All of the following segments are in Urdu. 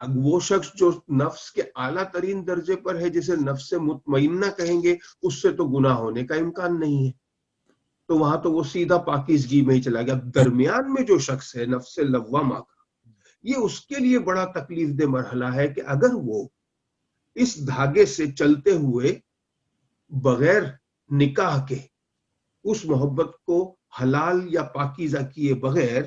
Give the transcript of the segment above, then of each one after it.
وہ شخص جو نفس کے اعلیٰ ترین درجے پر ہے، جسے نفس مطمئنہ کہیں گے، اس سے تو گناہ ہونے کا امکان نہیں ہے، تو وہاں تو وہ سیدھا پاکیزگی میں ہی چلا گیا۔ اب درمیان میں جو شخص ہے نفس لوامہ کا، یہ اس کے لیے بڑا تکلیف دہ مرحلہ ہے کہ اگر وہ اس دھاگے سے چلتے ہوئے بغیر نکاح کے اس محبت کو حلال یا پاکیزہ کیے بغیر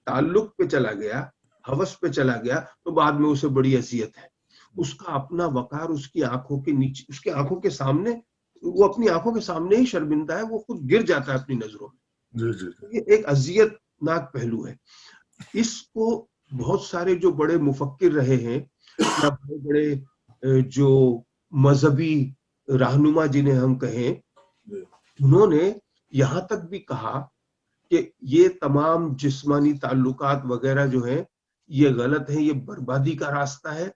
تعلق پہ چلا گیا، ہوس پہ چلا گیا، تو بعد میں اسے بڑی اذیت ہے۔ اس کا اپنا وقار اس کی آنکھوں کے نیچے، اس کی آنکھوں کے سامنے، وہ اپنی آنکھوں کے سامنے ہی شرمندہ ہے، وہ خود گر جاتا ہے اپنی نظروں میں۔ یہ ایک اذیت ناک پہلو ہے۔ اس کو بہت سارے جو بڑے مفکر رہے ہیں یا بڑے بڑے جو مذہبی رہنما جنہیں ہم کہیں، انہوں نے یہاں تک بھی کہا کہ یہ تمام جسمانی تعلقات وغیرہ جو ہیں یہ غلط ہیں، یہ بربادی کا راستہ ہے،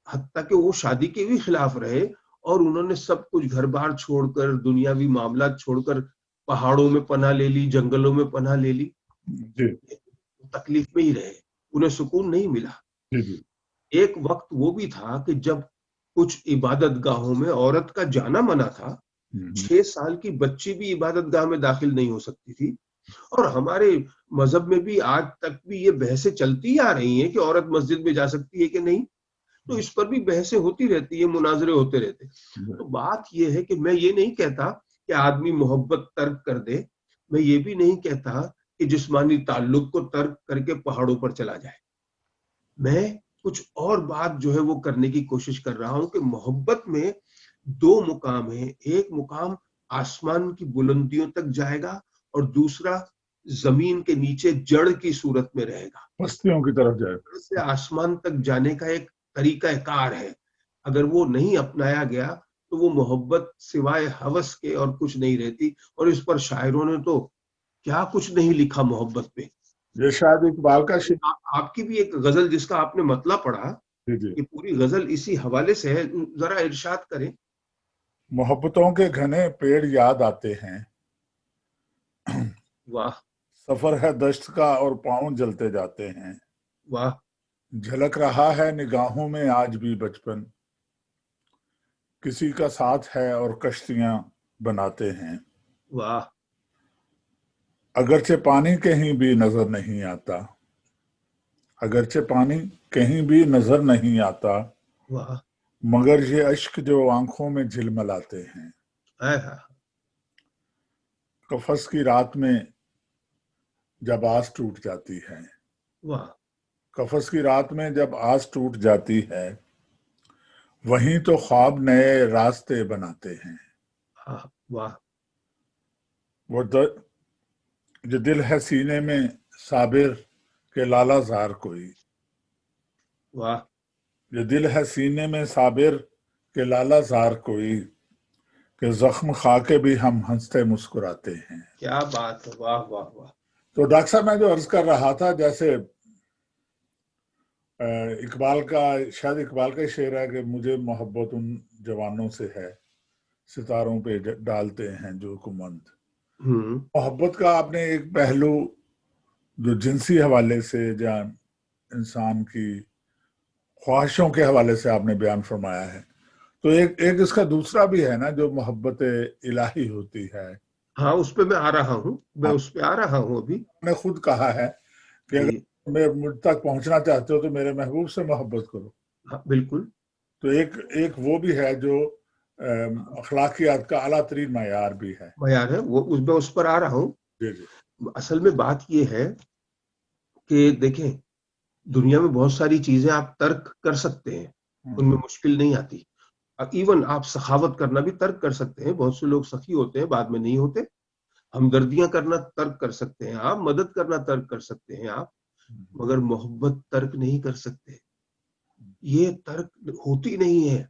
حتیٰ کہ وہ شادی کے بھی خلاف رہے، اور انہوں نے سب کچھ گھر بار چھوڑ کر، دنیاوی معاملات چھوڑ کر پہاڑوں میں پناہ لے لی، جنگلوں میں پناہ لے لی، تکلیف میں ہی رہے، انہیں سکون نہیں ملا۔ ایک وقت وہ بھی تھا کہ جب کچھ عبادت گاہوں میں عورت کا جانا منع تھا، 6 سال کی بچی بھی عبادت گاہ میں داخل نہیں ہو سکتی تھی، اور ہمارے مذہب میں بھی آج تک بھی یہ بحثیں چلتی آ رہی ہیں کہ عورت مسجد میں جا سکتی ہے کہ نہیں، تو اس پر بھی بحثیں ہوتی رہتی ہیں، مناظرے ہوتے رہتے۔ تو بات یہ ہے کہ میں یہ نہیں کہتا کہ آدمی محبت ترک کر دے، میں یہ بھی نہیں کہتا کہ جسمانی تعلق کو ترک کر کے پہاڑوں پر چلا جائے، میں کچھ اور بات جو ہے وہ کرنے کی کوشش کر رہا ہوں کہ محبت میں 2 مقام ہیں، ایک مقام آسمان کی بلندیوں تک جائے گا، اور دوسرا زمین کے نیچے جڑ کی صورت میں رہے گا، پستیوں کی طرف جائے گا۔ جڑ سے آسمان تک جانے کا ایک طریقہ کار ہے، اگر وہ نہیں اپنایا گیا تو وہ محبت سوائے ہوس کے اور کچھ نہیں رہتی، اور اس پر شاعروں نے تو کیا کچھ نہیں لکھا محبت پہ۔ یہ شاید اقبال کا آپ کی بھی ایک غزل جس کا آپ نے مطلب پڑھا، یہ پوری غزل اسی حوالے سے ہے، ذرا ارشاد کریں۔ محبتوں کے گھنے پیڑ یاد آتے ہیں، واہ سفر ہے دشت کا اور پاؤں جلتے جاتے ہیں، واہ، جھلک رہا ہے نگاہوں میں آج بھی بچپن، کسی کا ساتھ ہے اور کشتیاں بناتے ہیں، واہ، اگرچہ پانی کہیں بھی نظر نہیں آتا، اگرچہ پانی کہیں بھی نظر نہیں آتا، واہ، مگر یہ اشک جو آنکھوں میں جھلملاتے ہیں، قفس کی رات میں جب آس ٹوٹ جاتی ہے، واہ، قفس کی رات میں جب آس ٹوٹ جاتی ہے، وہیں تو خواب نئے راستے بناتے ہیں، واہ، وہ جو دل ہے سینے میں صابر کے لالا زار کوئی، واہ، جو دل ہے سینے میں صابر کے لالا زار کوئی، کہ زخم کھا کے بھی ہم ہنستے مسکراتے ہیں۔ کیا بات ہے، واہ واہ واہ۔ تو ڈاکٹر صاحب میں جو عرض کر رہا تھا، جیسے اقبال کا، شاید اقبال کا شعر ہے کہ مجھے محبت ان جوانوں سے ہے، ستاروں پہ ڈالتے ہیں جو کمند۔ محبت کا آپ نے ایک پہلو جو جنسی حوالے سے یا انسان کی خواہشوں کے حوالے سے آپ نے بیان فرمایا ہے، تو ایک اس کا دوسرا بھی ہے نا جو محبت الہی ہوتی ہے۔ ہاں، اس پہ میں آ رہا ہوں، میں اس پہ آ رہا ہوں ابھی۔ نے خود کہا ہے کہ اگر مجھ تک پہنچنا چاہتے ہو تو میرے محبوب سے محبت کرو۔ ہاں بالکل۔ تو ایک وہ بھی ہے جو اخلاقیات کا اعلیٰ ترین معیار بھی ہے۔ معیار ہے وہ، میں اس پر آ رہا ہوں۔ جی جی۔ اصل میں بات یہ ہے کہ دیکھیں، دنیا میں بہت ساری چیزیں آپ ترک کر سکتے ہیں، ان میں مشکل نہیں آتی۔ ایون آپ سخاوت کرنا بھی ترک کر سکتے ہیں، بہت سے لوگ سخی ہوتے ہیں بعد میں نہیں ہوتے۔ ہمدردیاں کرنا ترک کر سکتے ہیں آپ، مدد کرنا ترک کر سکتے ہیں آپ، مگر محبت ترک نہیں کر سکتے۔ یہ ترک ہوتی نہیں ہے،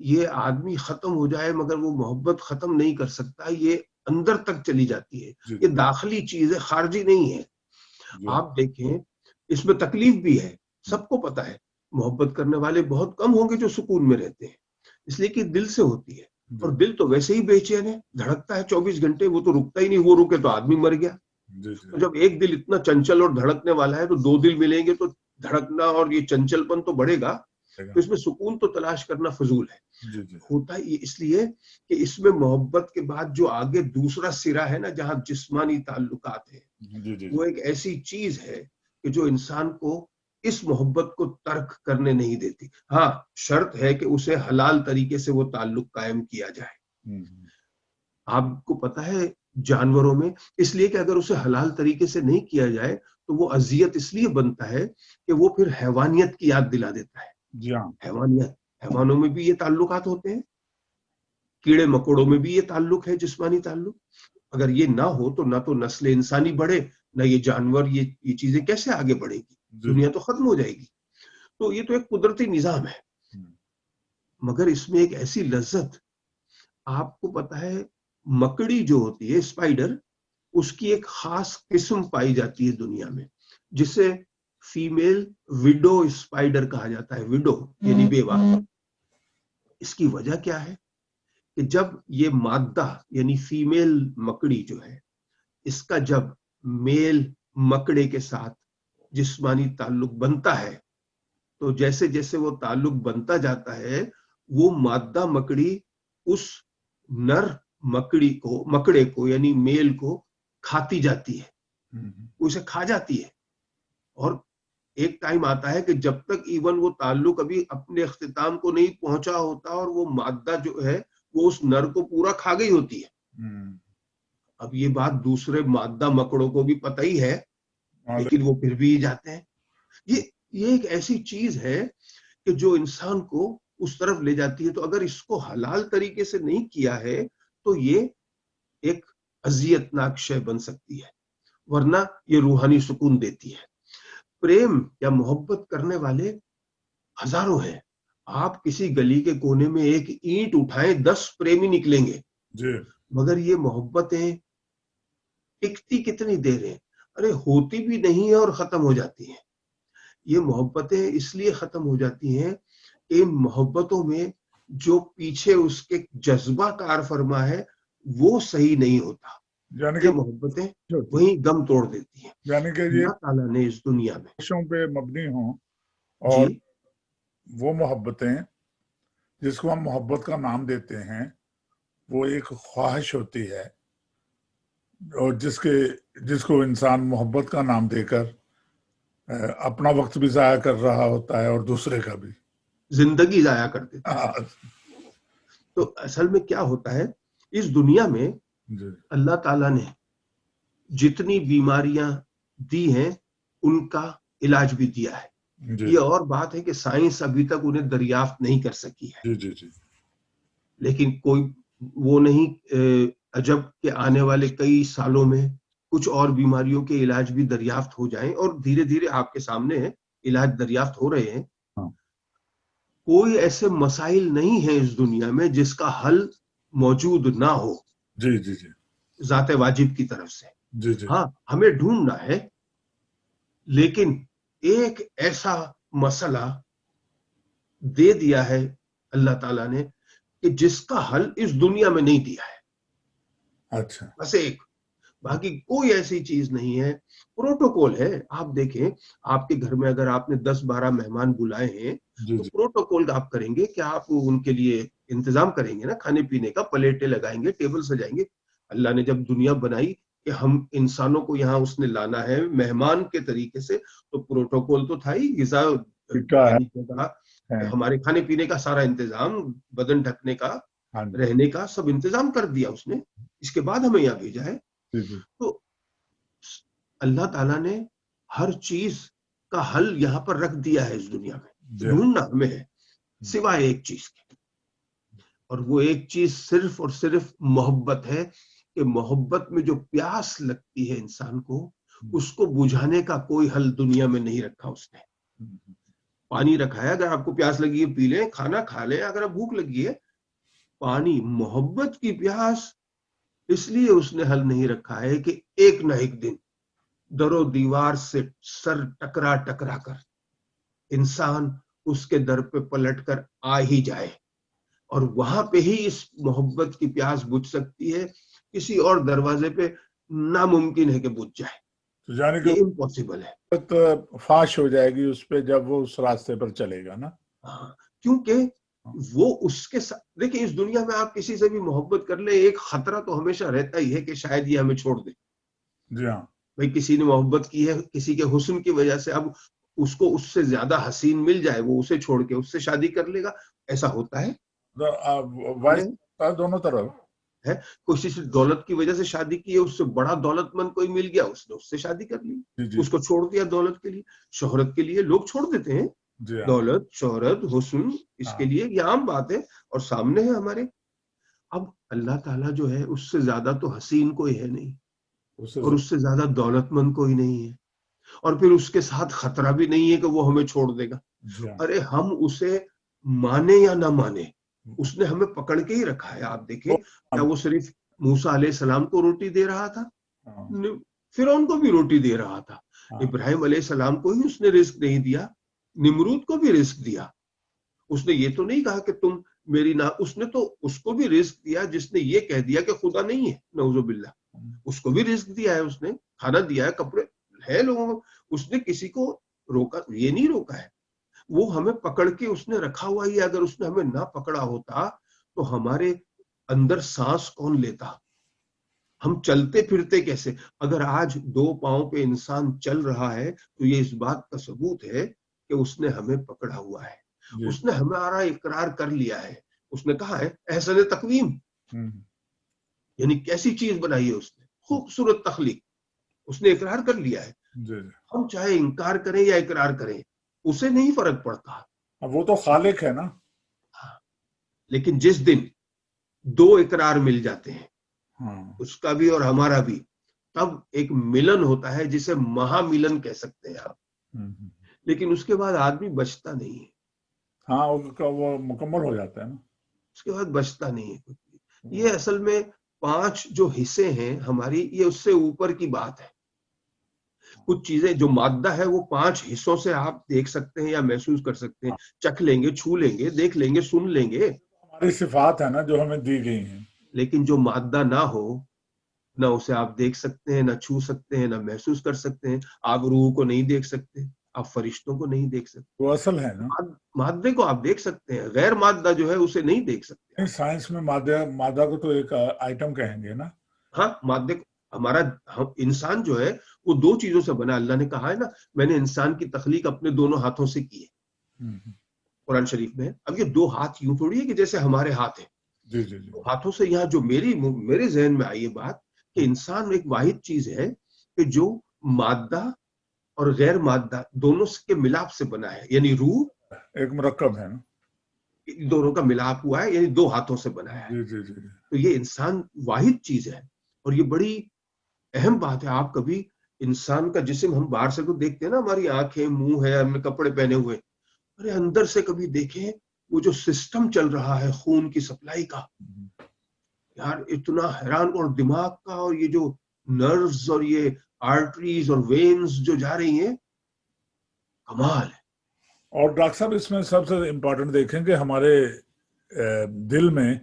یہ آدمی ختم ہو جائے مگر وہ محبت ختم نہیں کر سکتا، یہ اندر تک چلی جاتی ہے، یہ داخلی چیز ہے، خارجی نہیں ہے۔ آپ دیکھیں، اس میں تکلیف بھی ہے، سب کو پتا ہے، محبت کرنے والے بہت کم ہوں گے جو سکون میں رہتے ہیں، اس لیے کہ دل سے ہوتی ہے، اور دل تو ویسے ہی بے چین ہے، دھڑکتا ہے 24 گھنٹے، وہ تو رکتا ہی نہیں، وہ رکے تو آدمی مر گیا۔ تو جب ایک دل اتنا چنچل اور دھڑکنے والا ہے تو 2 دل ملیں گے تو دھڑکنا اور یہ چنچلپن تو بڑھے گا، تو اس میں سکون تو تلاش کرنا فضول ہے۔ ہوتا یہ اس لیے کہ اس میں محبت کے بعد جو آگے دوسرا سرا ہے نا، جہاں جسمانی تعلقات ہیں، وہ ایک ایسی چیز ہے کہ جو انسان کو اس محبت کو ترک کرنے نہیں دیتی۔ ہاں، شرط ہے کہ اسے حلال طریقے سے وہ تعلق قائم کیا جائے۔ آپ کو پتا ہے جانوروں میں اس لیے کہ اگر اسے حلال طریقے سے نہیں کیا جائے تو وہ اذیت اس لیے بنتا ہے کہ وہ پھر حیوانیت کی یاد دلا دیتا ہے۔ جی ہاں، حیوانوں میں بھی یہ تعلقات ہوتے ہیں، کیڑے مکوڑوں میں بھی یہ تعلق ہے، جسمانی تعلق۔ اگر یہ نہ ہو تو نسل انسانی بڑھے، نہ یہ جانور، یہ چیزیں کیسے آگے بڑھے گی؟ دنیا تو ختم ہو جائے گی۔ تو یہ تو ایک قدرتی نظام ہے، مگر اس میں ایک ایسی لذت، آپ کو پتا ہے مکڑی جو ہوتی ہے، اسپائڈر، اس کی ایک خاص قسم پائی جاتی ہے دنیا میں، جسے فیمیل وڈو اسپائڈر کہا جاتا ہے۔ وڈو یعنی بیوہ۔ اس کی وجہ کیا ہے کہ جب یہ مادہ یعنی فیمیل مکڑی جو ہے، اس کا جب میل مکڑے کے ساتھ جسمانی تعلق بنتا ہے تو جیسے جیسے وہ تعلق بنتا جاتا ہے، وہ مادہ مکڑی اس نر مکڑے کو یعنی میل کو کھاتی جاتی ہے، وہ اسے کھا جاتی ہے۔ اور ایک ٹائم آتا ہے کہ جب تک ایون وہ تعلق ابھی اپنے اختتام کو نہیں پہنچا ہوتا اور وہ مادہ جو ہے وہ اس نر کو پورا کھا گئی ہوتی ہے۔ اب یہ بات دوسرے مادہ مکڑوں کو بھی پتہ ہی ہے، لیکن وہ پھر بھی جاتے ہیں۔ یہ ایک ایسی چیز ہے کہ جو انسان کو اس طرف لے جاتی ہے۔ تو اگر اس کو حلال طریقے سے نہیں کیا ہے تو یہ ایک اذیت ناک شے بن سکتی ہے، ورنہ یہ روحانی سکون دیتی ہے۔ پریم یا محبت کرنے والے ہزاروں ہیں۔ آپ کسی گلی کے کونے میں ایک اینٹ اٹھائیں، 10 پریمی نکلیں گے، مگر یہ محبتیں ٹکتی کتنی دیر ہے؟ ارے ہوتی بھی نہیں ہے اور ختم ہو جاتی ہیں۔ یہ محبتیں اس لیے ختم ہو جاتی ہیں کہ ان محبتوں میں جو پیچھے اس کے جذبہ کار فرما ہے وہ صحیح نہیں ہوتا، یعنی کہ محبتیں وہیں دم توڑ دیتی ہیں۔ یعنی کہ یہ اللہ تعالیٰ نے اس دنیا میں خواہشوں پہ مبنی ہوں، اور وہ محبتیں جس کو ہم محبت کا نام دیتے ہیں وہ ایک خواہش ہوتی ہے، اور جس کو انسان محبت کا نام دے کر اپنا وقت بھی ضائع کر رہا ہوتا ہے اور دوسرے کا بھی، زندگی ضائع کر دیتا ہے۔ تو اصل میں کیا ہوتا ہے اس دنیا میں، اللہ تعالیٰ نے جتنی بیماریاں دی ہیں ان کا علاج بھی دیا ہے۔ یہ اور بات ہے کہ سائنس ابھی تک انہیں دریافت نہیں کر سکی ہے، لیکن کوئی وہ نہیں عجب کہ آنے والے کئی سالوں میں کچھ اور بیماریوں کے علاج بھی دریافت ہو جائیں، اور دھیرے دھیرے آپ کے سامنے ہے علاج دریافت ہو رہے ہیں۔ کوئی ایسے مسائل نہیں ہیں اس دنیا میں جس کا حل موجود نہ ہو ذات واجب کی طرف سے۔ ہاں، ہمیں ڈھونڈنا ہے، لیکن ایک ایسا مسئلہ دے دیا ہے اللہ تعالیٰ نے کہ جس کا حل اس دنیا میں نہیں دیا ہے۔ اچھا، بس ایک، باقی کوئی ایسی چیز نہیں ہے۔ پروٹوکول ہے۔ آپ دیکھیں، آپ کے گھر میں اگر آپ نے 10-12 مہمان بلائے ہیں تو پروٹوکول آپ کریں گے کہ آپ ان کے لیے انتظام کریں گے نا، کھانے پینے کا، پلیٹیں لگائیں گے، ٹیبل سجائیں گے۔ اللہ نے جب دنیا بنائی کہ ہم انسانوں کو یہاں اس نے لانا ہے مہمان کے طریقے سے، تو پروٹوکول تو تھا ہی، غذا ہمارے کھانے پینے کا سارا انتظام، بدن ڈھکنے کا، رہنے کا سب انتظام کر دیا اس نے، اس کے بعد ہمیں یہاں بھیجا ہے۔ تو اللہ تعالیٰ نے ہر چیز کا حل یہاں پر رکھ دیا ہے اس دنیا میں، ڈھونڈنا ہمیں ہے سوائے ایک چیز کے، اور وہ ایک چیز صرف اور صرف محبت ہے، کہ محبت میں جو پیاس لگتی ہے انسان کو، اس کو بجھانے کا کوئی حل دنیا میں نہیں رکھا اس نے۔ پانی رکھا ہے، اگر آپ کو پیاس لگی ہے پی لیں، کھانا کھا لیں اگر آپ بھوک لگی ہے۔ پانی، محبت کی پیاس اس لیے اس نے حل نہیں رکھا ہے کہ ایک نہ ایک دن در و دیوار سے سر ٹکرا ٹکرا کر انسان اس کے در پہ پلٹ کر آ ہی جائے، اور وہاں پہ ہی اس محبت کی پیاس بجھ سکتی ہے، کسی اور دروازے پہ ناممکن ہے کہ بجھ جائے۔ تو یعنی کہ یہ امپاسبل ہے، فاش ہو جائے گی اس پہ جب وہ اس راستے پر چلے گا نا. ہاں، کیونکہ وہ اس کے ساتھ، دیکھیں اس دنیا میں آپ کسی سے بھی محبت کر لیں، ایک خطرہ تو ہمیشہ رہتا ہی ہے کہ شاید یہ ہمیں چھوڑ دے. جی ہاں. بھائی کسی نے محبت کی ہے کسی کے حسن کی وجہ سے، اب اس کو اس سے زیادہ حسین مل جائے، وہ اسے چھوڑ کے اس سے شادی کر لے گا، ایسا ہوتا ہے. دونوں طرف ہے کسی سے دولت کی وجہ سے شادی کی ہے، اس سے بڑا دولت مند کوئی مل گیا، اس نے اس سے شادی کر لی، اس کو چھوڑ دیا دولت کے لیے، شہرت کے لیے. لوگ چھوڑ دیتے ہیں دولت، شہرت، حسن، اس کے لیے یہ عام بات ہے اور سامنے ہے ہمارے. اب اللہ تعالیٰ جو ہے اس سے زیادہ تو حسین کوئی ہے نہیں، اور اس سے زیادہ دولت مند کوئی نہیں ہے، اور پھر اس کے ساتھ خطرہ بھی نہیں ہے کہ وہ ہمیں چھوڑ دے گا. ارے ہم اسے مانے یا نہ مانے، اس نے ہمیں پکڑ کے ہی رکھا ہے. آپ دیکھیں کیا وہ صرف موسیٰ علیہ السلام کو روٹی دے رہا تھا؟ فرعون کو بھی روٹی دے رہا تھا. ابراہیم علیہ السلام کو ہی اس نے رزق نہیں دیا، نمرود کو بھی رزق دیا. اس نے یہ تو نہیں کہا کہ تم میری نہ، اس نے تو اس کو بھی رزق دیا جس نے یہ کہہ دیا کہ خدا نہیں ہے، نعوذ باللہ. اس کو بھی رزق دیا ہے، اس نے کھانا دیا ہے، کپڑے ہے لوگوں کو، اس نے کسی کو روکا، یہ نہیں روکا ہے. وہ ہمیں پکڑ کے اس نے رکھا ہوا ہی. اگر اس نے ہمیں نہ پکڑا ہوتا تو ہمارے اندر سانس کون لیتا، ہم چلتے پھرتے کیسے؟ اگر آج 2 پاؤں پہ انسان چل رہا ہے تو یہ اس بات کا ثبوت ہے کہ اس نے ہمیں پکڑا ہوا ہے، اس نے ہمارا اقرار کر لیا ہے. اس نے کہا ہے احسن تقویم، یعنی کیسی چیز بنائی ہے اس نے، خوبصورت تخلیق، اس نے اقرار کر لیا ہے. ہم چاہے انکار کریں یا اقرار کریں اسے نہیں فرق پڑتا، وہ تو خالق ہے نا. لیکن جس دن 2 اقرار مل جاتے ہیں، اس کا بھی اور ہمارا بھی، تب ایک ملن ہوتا ہے جسے مہا ملن کہہ سکتے ہیں آپ. لیکن اس کے بعد آدمی بچتا نہیں ہے. ہاں وہ مکمل ہو جاتا ہے نا، اس کے بعد بچتا نہیں ہے. یہ اصل میں 5 جو حصے ہیں ہماری، یہ اس سے اوپر کی بات ہے. کچھ چیزیں جو مادہ ہے وہ 5 حصوں سے آپ دیکھ سکتے ہیں یا محسوس کر سکتے ہیں، چکھ لیں گے، چھو لیں گے، دیکھ لیں گے، سن لیں گے، ہماری صفات ہے نا جو ہمیں دی گئی ہیں. لیکن جو مادہ نہ ہو، نہ اسے آپ دیکھ سکتے ہیں، نہ چھو سکتے ہیں، نہ محسوس کر سکتے ہیں. آپ روح کو نہیں دیکھ سکتے، آپ فرشتوں کو نہیں دیکھ سکتے. وہ اصل ہے نا. مادے کو آپ دیکھ سکتے ہیں، غیر مادہ جو ہے اسے نہیں دیکھ سکتے. سائنس میں مادہ کو تو ایک آئٹم کہیں گے نا. ہاں، مادے کو ہمارا انسان جو ہے وہ 2 چیزوں سے بنا. اللہ نے کہا ہے نا میں نے انسان کی تخلیق اپنے دونوں ہاتھوں سے کی ہے، قرآن شریف میں. اب یہ 2 ہاتھ یوں تھوڑی ہے کہ جیسے ہمارے ہاتھ ہیں. ہاتھوں سے یہاں جو میرے ذہن میں آئی یہ بات کہ انسان ایک واحد چیز ہے کہ جو مادہ اور غیر مادہ دونوں کے ملاپ سے بنا ہے، یعنی روح ایک مرکب ہے نا، دونوں کا ملاپ ہوا ہے، یعنی 2 ہاتھوں سے بنایا ہے. تو یہ انسان واحد چیز ہے اور یہ بڑی اہم بات ہے. آپ کبھی انسان کا جسم ہم باہر سے تو دیکھتے ہیں نا، ہماری آنکھیں، منہ ہے، ہم نے کپڑے پہنے ہوئے، ارے اندر سے کبھی دیکھیں وہ جو سسٹم چل رہا ہے خون کی سپلائی کا، یار اتنا حیران. اور دماغ کا، اور یہ جو نروز اور یہ آرٹریز اور وینز جو جا رہی ہیں، کمال ہے. اور ڈاکٹر صاحب اس میں سب سے امپورٹنٹ دیکھیں کہ ہمارے دل میں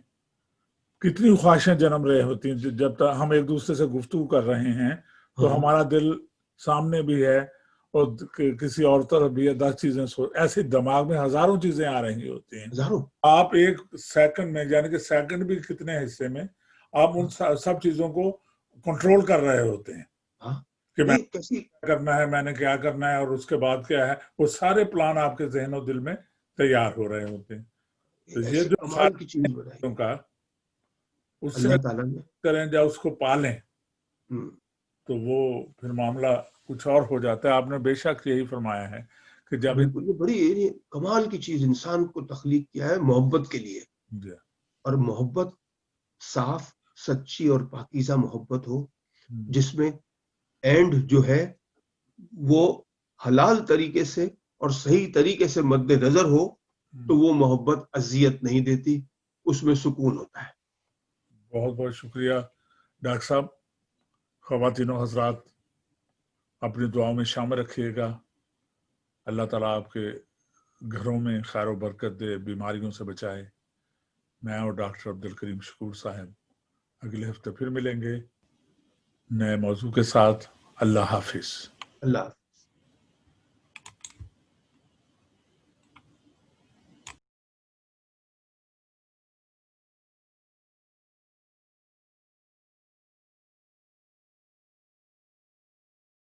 کتنی خواہشیں جنم رہے ہوتی ہیں. جب تک ہم ایک دوسرے سے گفتگو کر رہے ہیں تو ہمارا دل سامنے بھی ہے اور کسی اور طرف بھی ہے. 10 چیزیں ایسے دماغ میں ہزاروں چیزیں آ رہی ہوتی ہیں. آپ ایک سیکنڈ میں، یعنی کہ سیکنڈ بھی کتنے حصے میں آپ ان سب چیزوں کو کنٹرول کر رہے ہوتے ہیں کہ میں کیا کرنا ہے، میں نے کیا کرنا ہے، اور اس کے بعد کیا ہے. وہ سارے پلان آپ کے ذہن و دل میں تیار ہو رہے ہوتے ہیں. تو یہ جو کمال کی چیز بنائی کا اس سے اللہ تعالیٰ نے کریں یا اس کو پالیں تو وہ پھر معاملہ کچھ اور ہو جاتا ہے. آپ نے بے شک یہی فرمایا ہے کہ جب بالکل یہ بڑی کمال کی چیز انسان کو تخلیق کیا ہے محبت کے لیے. اور محبت صاف، سچی اور پاکیزہ محبت ہو، جس میں اینڈ جو ہے وہ حلال طریقے سے اور صحیح طریقے سے مد نظر ہو، تو وہ محبت اذیت نہیں دیتی، اس میں سکون ہوتا ہے. بہت بہت شکریہ ڈاکٹر صاحب. خواتین و حضرات اپنی دعاؤں میں شامل رکھیے گا. اللہ تعالیٰ آپ کے گھروں میں خیر و برکت دے، بیماریوں سے بچائے. میں اور ڈاکٹر عبدالکریم شکور صاحب اگلے ہفتے پھر ملیں گے نئے موضوع کے ساتھ. اللہ حافظ. اللہ